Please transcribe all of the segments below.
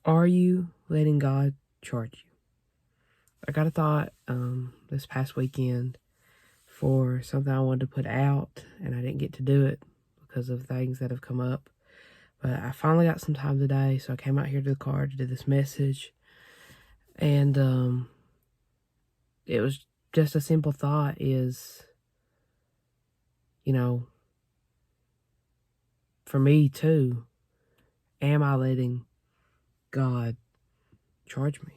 Are you letting God charge you? I got a thought this past weekend for something I wanted to put out, and I didn't get to do it because of things that have come up. But I finally got some time today, so I came out here to the car to do this message. And it was just a simple thought is, for me too, am I letting God charge me?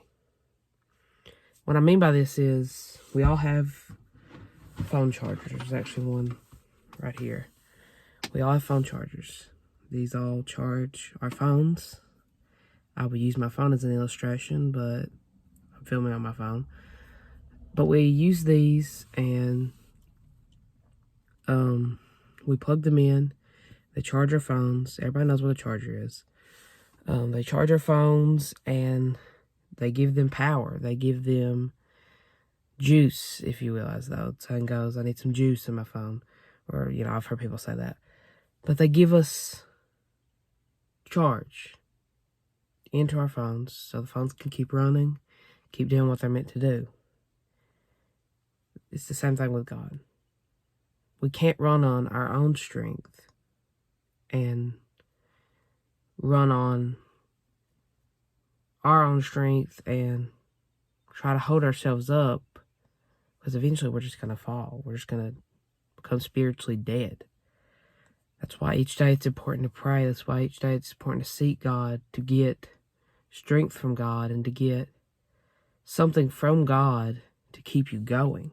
What I mean by this is we all have phone chargers. There's actually one right here. We all have phone chargers. These all charge our phones. I would use my phone as an illustration, but I'm filming on my phone. But we use these and we plug them in. They charge our phones. Everybody knows what a charger is. They charge our phones and they give them power. They give them juice, if you will, as though the saying goes, I need some juice in my phone. Or, I've heard people say that. But they give us charge into our phones so the phones can keep running, keep doing what they're meant to do. It's the same thing with God. We can't run on our own strength and run on our own strength and try to hold ourselves up, because eventually we're just going to fall. We're just going to become spiritually dead. That's why each day it's important to pray. That's why each day it's important to seek God, to get strength from God and to get something from God to keep you going.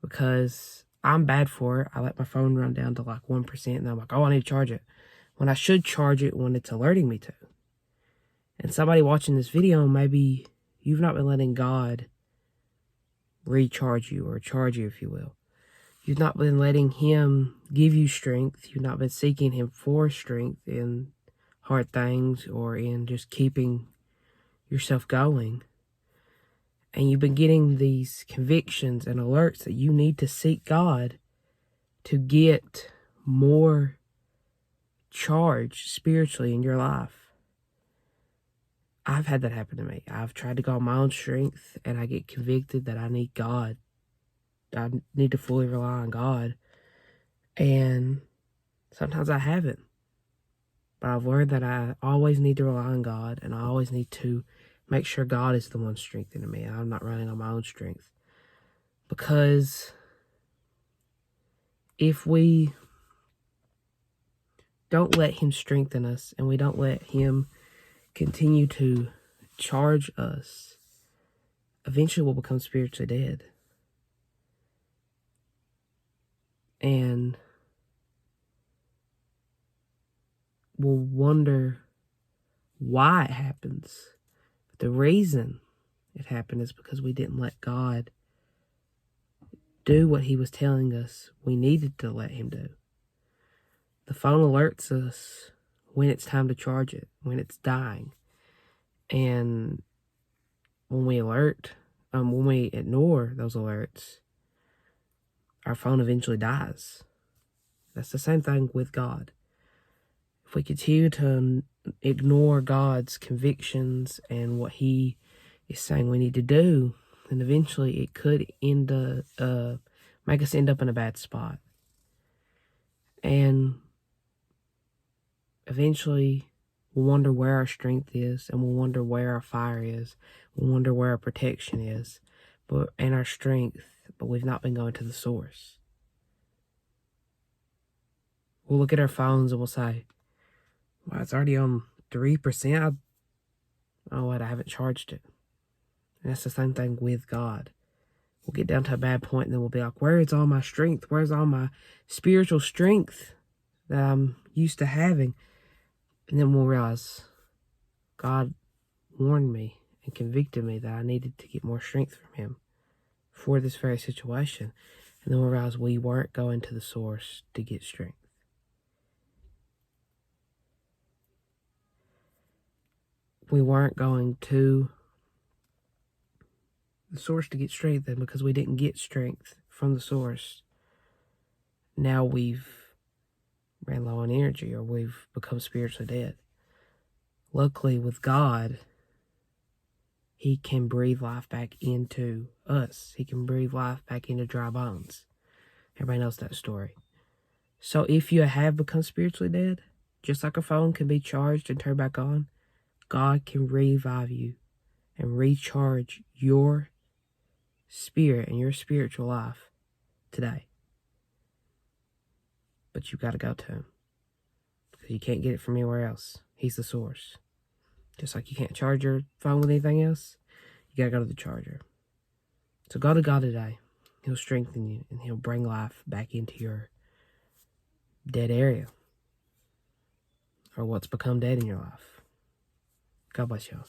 Because I'm bad for it. I let my phone run down to like 1% and I'm like, oh, I need to charge it. When I should charge it when it's alerting me to. And somebody watching this video, maybe you've not been letting God recharge you or charge you, if you will. You've not been letting Him give you strength. You've not been seeking Him for strength in hard things or in just keeping yourself going. And you've been getting these convictions and alerts that you need to seek God to get more charge spiritually in your life. I've had that happen to me. I've tried to go on my own strength and I get convicted that I need God. I need to fully rely on God. And sometimes I haven't. But I've learned that I always need to rely on God and I always need to make sure God is the one strengthening me. I'm not running on my own strength. Because if we don't let Him strengthen us and we don't let Him continue to charge us, eventually we'll become spiritually dead. And we'll wonder why it happens. But the reason it happened is because we didn't let God do what He was telling us we needed to let Him do. The phone alerts us when it's time to charge it, when it's dying. And when we ignore those alerts, our phone eventually dies. That's the same thing with God. If we continue to ignore God's convictions and what He is saying we need to do, then eventually it could make us end up in a bad spot. And eventually we'll wonder where our strength is, and we'll wonder where our fire is. We'll wonder where our protection is, and our strength, but we've not been going to the source. We'll look at our phones and we'll say, well, it's already on 3%. Oh, wait, I haven't charged it. And that's the same thing with God. We'll get down to a bad point and then we'll be like, where is all my strength? Where's all my spiritual strength that I'm used to having? And then we'll realize God warned me and convicted me that I needed to get more strength from Him for this very situation. And then we'll realize we weren't going to the source to get strength. We weren't going to the source to get strength, and because we didn't get strength from the source, now we've ran low on energy or we've become spiritually dead. Luckily, with God, He can breathe life back into us. He can breathe life back into dry bones. Everybody knows that story. So if you have become spiritually dead, just like a phone can be charged and turned back on, God can revive you and recharge your spirit and your spiritual life today. But you got to go to Him, because you can't get it from anywhere else. He's the source. Just like you can't charge your phone with anything else, you got to go to the charger. So go to God today. He'll strengthen you, and He'll bring life back into your dead area, or what's become dead in your life. God bless y'all.